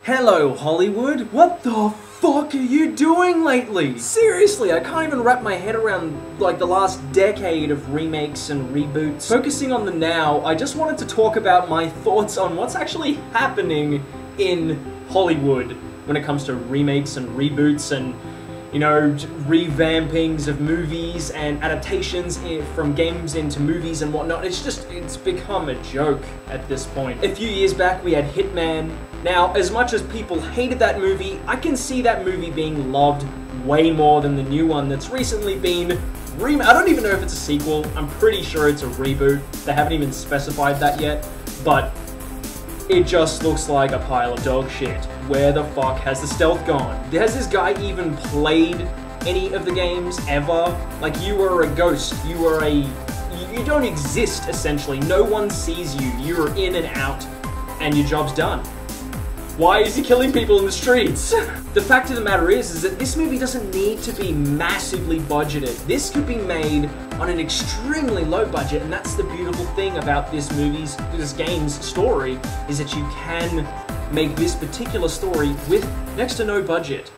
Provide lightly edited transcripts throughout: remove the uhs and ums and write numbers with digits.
Hello, Hollywood. What the fuck are you doing lately? Seriously, I can't even wrap my head around, like, the last decade of remakes and reboots. Focusing on the now, I just wanted to talk about my thoughts on what's actually happening in Hollywood when it comes to remakes and reboots and, you know, revampings of movies and adaptations from games into movies and whatnot. It's become a joke at this point. A few years back we had Hitman. Now, as much as people hated that movie, I can see that movie being loved way more than the new one that's recently been I don't even know if it's a sequel. I'm pretty sure it's a reboot. They haven't even specified that yet, but it just looks like a pile of dog shit. Where the fuck has the stealth gone? Has this guy even played any of the games ever? Like, you were a ghost. You don't exist, essentially. No one sees you. You're in and out, and your job's done. Why is he killing people in the streets? The fact of the matter is that this movie doesn't need to be massively budgeted. This could be made on an extremely low budget, and that's the beautiful thing about this game's story, is that you can make this particular story with next to no budget.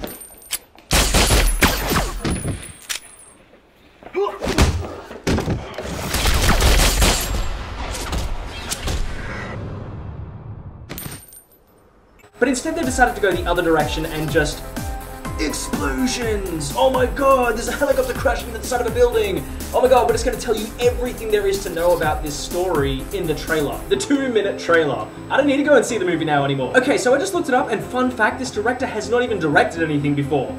But instead they decided to go the other direction and just explosions! Oh my god, there's a helicopter crashing into the side of a building! Oh my god, we're just going to tell you everything there is to know about this story in the trailer. The 2-minute trailer. I don't need to go and see the movie now anymore. Okay, so I just looked it up, and fun fact, this director has not even directed anything before.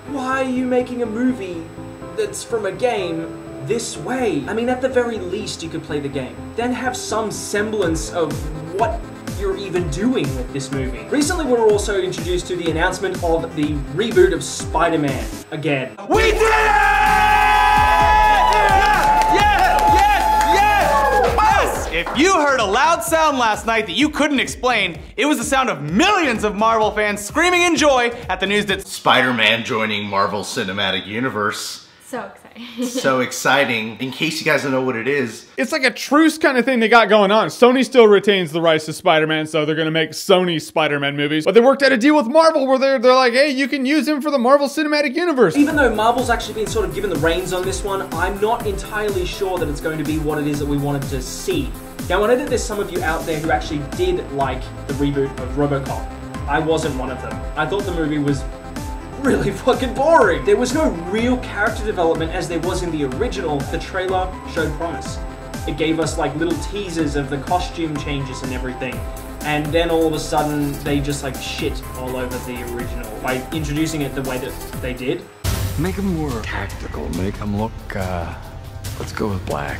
Why are you making a movie that's from a game this way? I mean, at the very least you could play the game. Then have some semblance of what you're even doing with this movie. Recently we were also introduced to the announcement of the reboot of Spider-Man again. We did it! Yes! If you heard a loud sound last night that you couldn't explain, it was the sound of millions of Marvel fans screaming in joy at the news that Spider-Man joining Marvel Cinematic Universe. So exciting. So exciting. In case you guys don't know what it is, it's like a truce kind of thing they got going on. Sony still retains the rights to Spider-Man, so they're gonna make Sony Spider-Man movies. But they worked out a deal with Marvel where they're like, hey, you can use him for the Marvel Cinematic Universe. Even though Marvel's actually been sort of given the reins on this one, I'm not entirely sure that it's going to be what it is that we wanted to see. Now, I know that there's some of you out there who actually did like the reboot of RoboCop. I wasn't one of them. I thought the movie was really fucking boring. There was no real character development as there was in the original. The trailer showed promise. It gave us like little teasers of the costume changes and everything. And then all of a sudden they just like shit all over the original by introducing it the way that they did. Make them more tactical, make them look, let's go with black.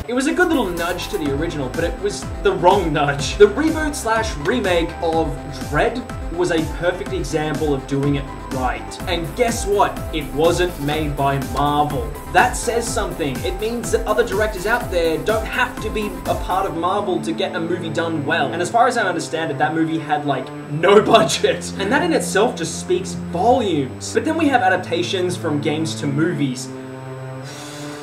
It was a good little nudge to the original, but it was the wrong nudge. The reboot/remake of Dredd was a perfect example of doing it right. And guess what? It wasn't made by Marvel. That says something. It means that other directors out there don't have to be a part of Marvel to get a movie done well. And as far as I understand it, that movie had like no budget. And that in itself just speaks volumes. But then we have adaptations from games to movies.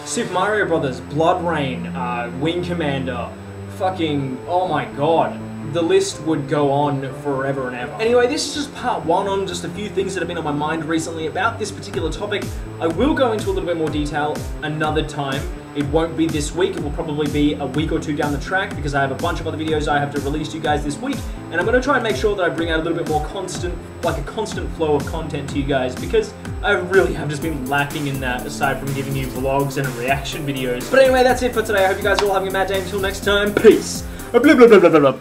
Super Mario Brothers, Blood Rain, Wing Commander, fucking, oh my god. The list would go on forever and ever. Anyway, this is just part one on just a few things that have been on my mind recently about this particular topic. I will go into a little bit more detail another time. It won't be this week, it will probably be a week or two down the track because I have a bunch of other videos I have to release to you guys this week, and I'm going to try and make sure that I bring out a little bit more constant flow of content to you guys, because I really have just been lacking in that aside from giving you vlogs and reaction videos. But anyway, that's it for today. I hope you guys are all having a mad day. Until next time, peace. Blah, blah, blah, blah, blah, blah.